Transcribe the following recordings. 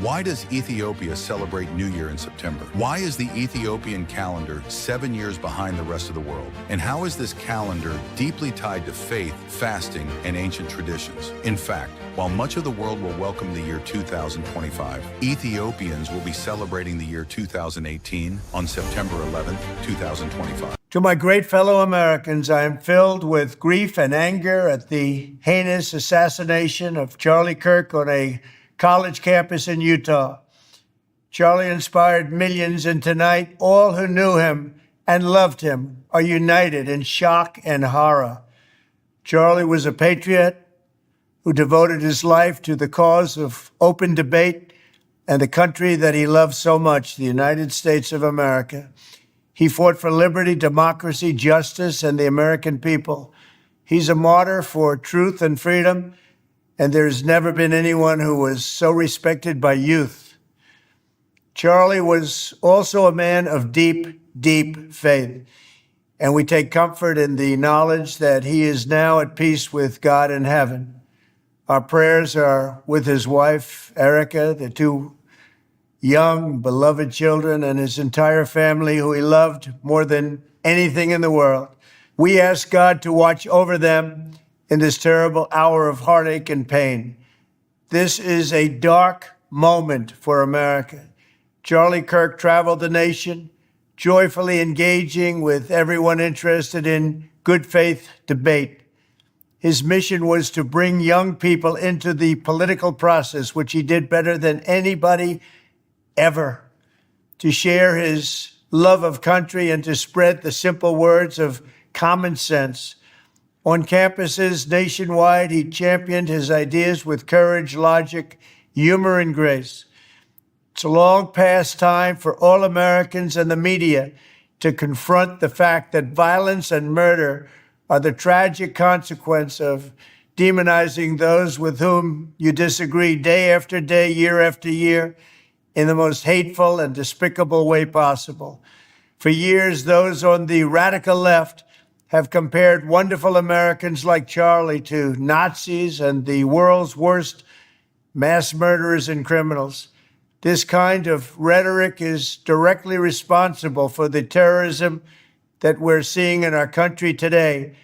Why does Ethiopia celebrate New Year in September? Why is the Ethiopian calendar 7 years behind the rest of the world? And how is this calendar deeply tied to faith, fasting, and ancient traditions? In fact, while much of the world will welcome the year 2025, Ethiopians will be celebrating the year 2018 on September 11th, 2025. To my great fellow Americans, I am filled with grief and anger at the heinous assassination of Charlie Kirk on a college campus in Utah. Charlie inspired millions, and tonight, all who knew him and loved him are united in shock and horror. Charlie was a patriot who devoted his life to the cause of open debate and the country that he loved so much, the United States of America. He fought for liberty, democracy, justice, and the American people. He's a martyr for truth and freedom, and there's never been anyone who was so respected by youth. Charlie was also a man of deep, deep faith, and we take comfort in the knowledge that he is now at peace with God in heaven. Our prayers are with his wife, Erica, the two young, beloved children, and his entire family, who he loved more than anything in the world. We ask God to watch over them in this terrible hour of heartache and pain. This is a dark moment for America. Charlie Kirk traveled the nation, joyfully engaging with everyone interested in good faith debate. His mission was to bring young people into the political process, which he did better than anybody ever, to share his love of country and to spread the simple words of common sense. On campuses nationwide, he championed his ideas with courage, logic, humor, and grace. It's a long past time for all Americans and the media to confront the fact that violence and murder are the tragic consequence of demonizing those with whom you disagree day after day, year after year, in the most hateful and despicable way possible. For years, those on the radical left have compared wonderful Americans like Charlie to Nazis and the world's worst mass murderers and criminals. This kind of rhetoric is directly responsible for the terrorism that we're seeing in our country today,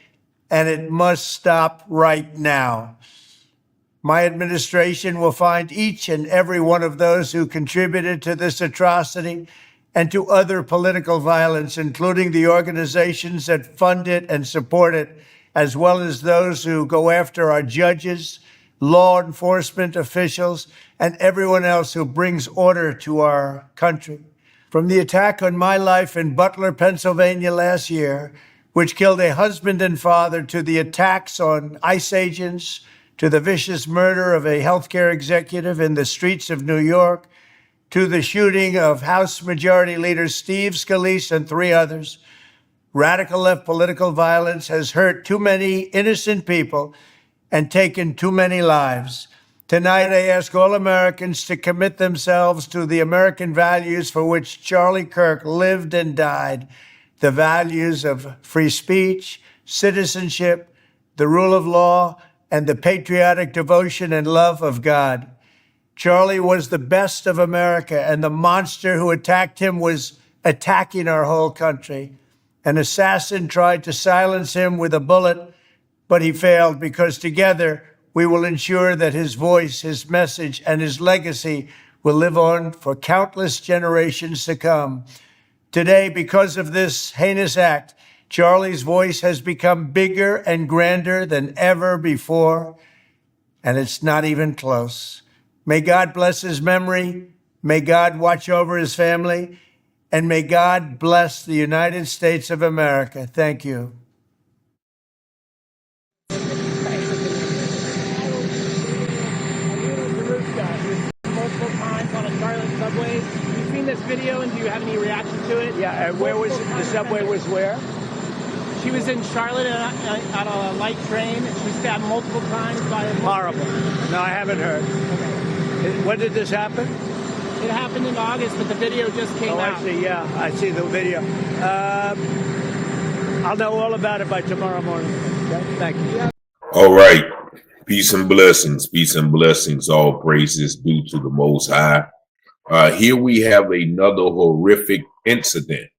and it must stop right now. My administration will find each and every one of those who contributed to this atrocity and to other political violence, including the organizations that fund it and support it, as well as those who go after our judges, law enforcement officials, and everyone else who brings order to our country. From the attack on my life in Butler, Pennsylvania last year, which killed a husband and father, to the attacks on ICE agents, to the vicious murder of a healthcare executive in the streets of New York, to the shooting of House Majority Leader Steve Scalise and 3 others, radical left political violence has hurt too many innocent people and taken too many lives. Tonight, I ask all Americans to commit themselves to the American values for which Charlie Kirk lived and died, the values of free speech, citizenship, the rule of law, and the patriotic devotion and love of God. Charlie was the best of America, and the monster who attacked him was attacking our whole country. An assassin tried to silence him with a bullet, but he failed, because together we will ensure that his voice, his message, and his legacy will live on for countless generations to come. Today, because of this heinous act, Charlie's voice has become bigger and grander than ever before, and it's not even close. May God bless his memory, may God watch over his family, and may God bless the United States of America. Thank you. Multiple times on a Charlotte subway. You've seen this video, and do you have any reaction to it? Yeah, where was the subway? Was where? She was in Charlotte on a light train, and she was stabbed multiple times by a... Horrible. No, I haven't heard. Okay. When did this happen? It happened in August, but the video just came out. I see, yeah. I see the video. I'll know all about it by tomorrow morning. Okay? Thank you. Yeah. All right. Peace and blessings. Peace and blessings. All praises due to the Most High. Here we have another horrific incident,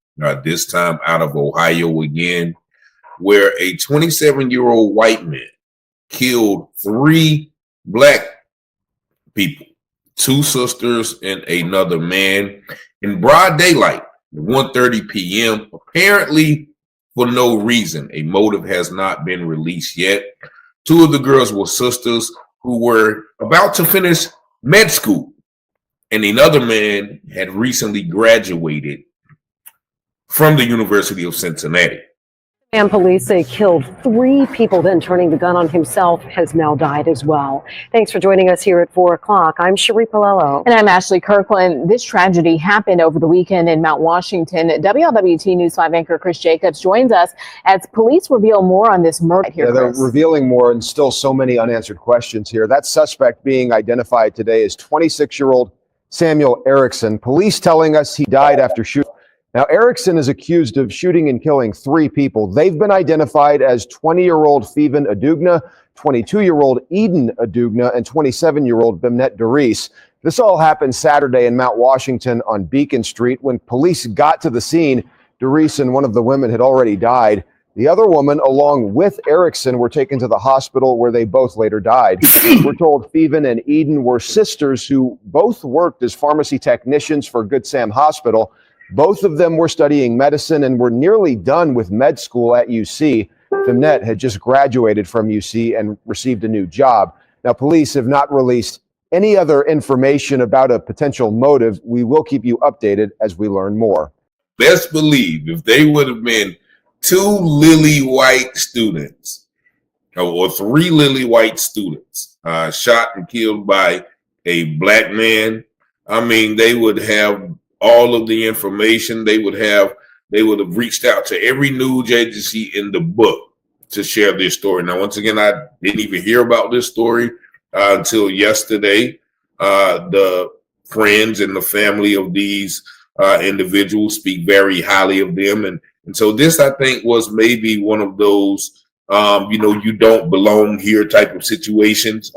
this time out of Ohio again, where a 27-year-old white man killed 3 black people, 2 sisters and another man, in broad daylight, 1:30 p.m., apparently for no reason. A motive has not been released yet. 2 of the girls were sisters who were about to finish med school, and another man had recently graduated from the University of Cincinnati. And police say killed 3 people, then turning the gun on himself, has now died as well. Thanks for joining us here at 4 o'clock. I'm Cherie Palello. And I'm Ashley Kirkland. This tragedy happened over the weekend in Mount Washington. WLWT News 5 anchor Chris Jacobs joins us as police reveal more on this murder. Here, they're revealing more, and still so many unanswered questions here. That suspect being identified today is 26-year-old Samuel Erickson. Police telling us he died after shooting. Now, Erickson is accused of shooting and killing 3 people. They've been identified as 20-year-old Fiven Adugna, 22-year-old Eden Adugna, and 27-year-old Bimnet Doris. This all happened Saturday in Mount Washington on Beacon Street. When police got to the scene, Doris and one of the women had already died. The other woman, along with Erickson, were taken to the hospital where they both later died. We're told Fiven and Eden were sisters who both worked as pharmacy technicians for Good Sam Hospital. Both of them were studying medicine and were nearly done with med school at UC. Bimnet had just graduated from UC and received a new job. Now, police have not released any other information about a potential motive. We will keep you updated as we learn more. Best believe if they would have been 2 lily white students or 3 lily white students shot and killed by a black man, I mean, they would have all of the information. They would have reached out to every news agency in the book to share this story. Now, once again, I didn't even hear about this story until yesterday. The friends and the family of these individuals speak very highly of them. And so this, I think, was maybe one of those, you don't belong here type of situations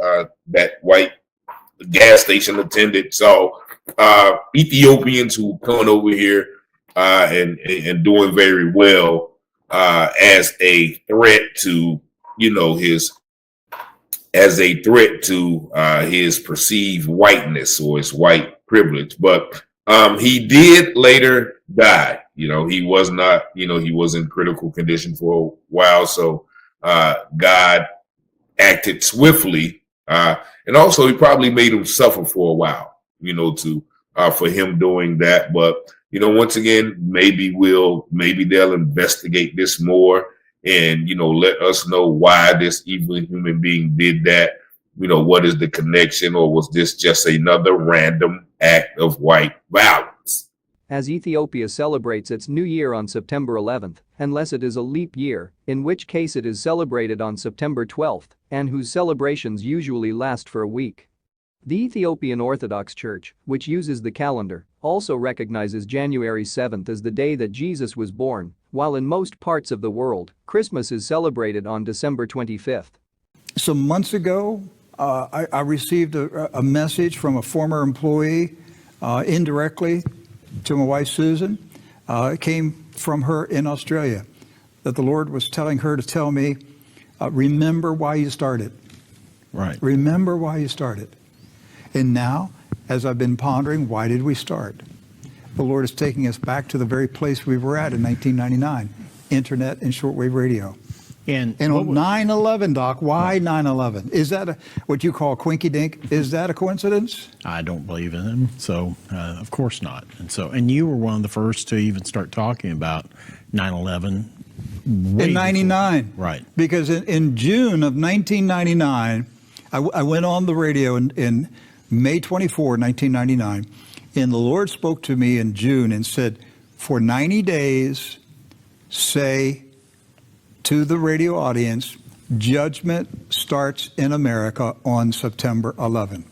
that white gas station attendant saw. Ethiopians who coming over here and doing very well as a threat to his perceived whiteness or his white privilege. But he did later die. He was not, he was in critical condition for a while. So God acted swiftly. And also he probably made him suffer for a while, for him doing that. But, once again, maybe they'll investigate this more and, let us know why this evil human being did that. What is the connection, or was this just another random act of white violence? As Ethiopia celebrates its new year on September 11th, unless it is a leap year, in which case it is celebrated on September 12th, and whose celebrations usually last for a week. The Ethiopian Orthodox Church, which uses the calendar, also recognizes January 7th as the day that Jesus was born, while in most parts of the world, Christmas is celebrated on December 25th. Some months ago, I received a message from a former employee indirectly to my wife, Susan. It came from her in Australia, that the Lord was telling her to tell me, remember why you started. Right. Remember why you started. And now, as I've been pondering, why did we start? The Lord is taking us back to the very place we were at in 1999, internet and shortwave radio. And on 9/11, Doc, why 9/11? Is that what you call quinky dink? Is that a coincidence? I don't believe in him, so of course not. And you were one of the first to even start talking about 9/11 in 99. Right. Because in June of 1999, I went on the radio in May 24, 1999, and the Lord spoke to me in June and said, for 90 days, say to the radio audience, judgment starts in America on September 11.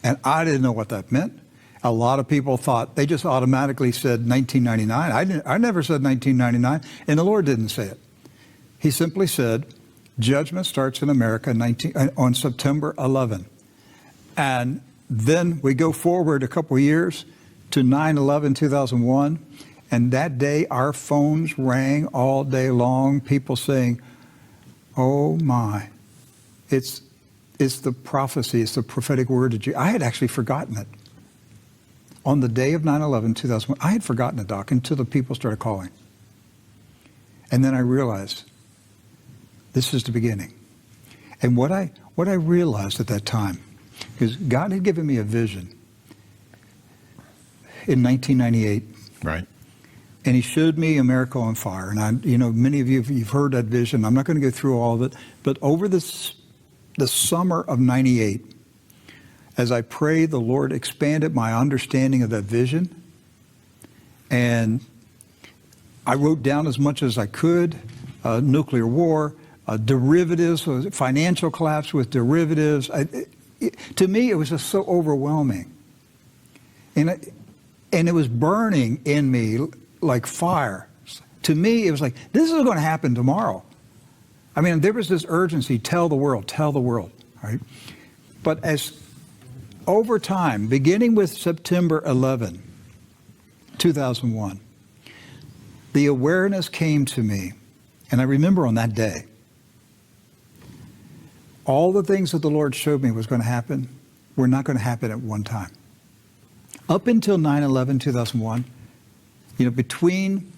And I didn't know what that meant. A lot of people thought, they just automatically said 1999. I never said 1999, and the Lord didn't say it. He simply said, judgment starts in America on September 11. And then we go forward a couple of years to 9/11/2001, and that day our phones rang all day long, people saying, oh my, it's the prophecy, it's the prophetic word of Jesus. I had actually forgotten it. On the day of 9/11/2001, I had forgotten it, Doc, until the people started calling. And then I realized this is the beginning. And what I realized at that time is God had given me a vision in 1998. Right. And he showed me America on fire. And many of you've heard that vision. I'm not going to go through all of it. But over the summer of 98, as I prayed, the Lord expanded my understanding of that vision. And I wrote down as much as I could, nuclear war, derivatives, financial collapse with derivatives. To me, it was just so overwhelming. And it was burning in me like fire. To me, it was like, this is going to happen tomorrow. I mean, there was this urgency, tell the world, right? But as over time, beginning with September 11, 2001, the awareness came to me, and I remember on that day, all the things that the Lord showed me was going to happen were not going to happen at one time. Up until 9/11/2001, between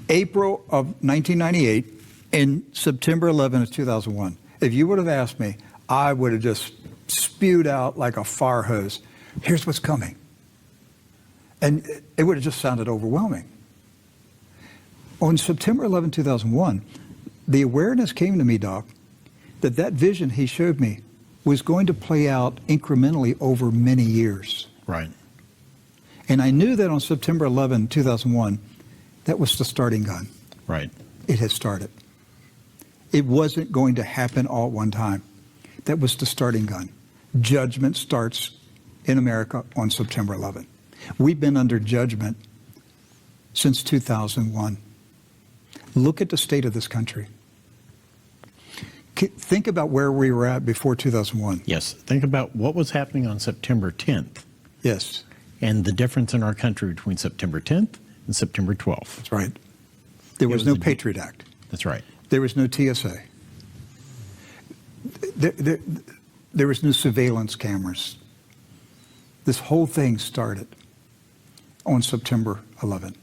April of 1998 and September 11 of 2001, if you would have asked me, I would have just spewed out like a fire hose, here's what's coming. And it would have just sounded overwhelming. On September 11, 2001, the awareness came to me, Doc, that vision he showed me was going to play out incrementally over many years. Right. And I knew that on September 11, 2001, that was the starting gun. Right. It had started. It wasn't going to happen all at one time. That was the starting gun. Judgment starts in America on September 11. We've been under judgment since 2001. Look at the state of this country. Think about where we were at before 2001. Yes. Think about what was happening on September 10th. Yes. And the difference in our country between September 10th and September 12th. That's right. There was no Patriot Act. That's right. There was no TSA. There was no surveillance cameras. This whole thing started on September 11.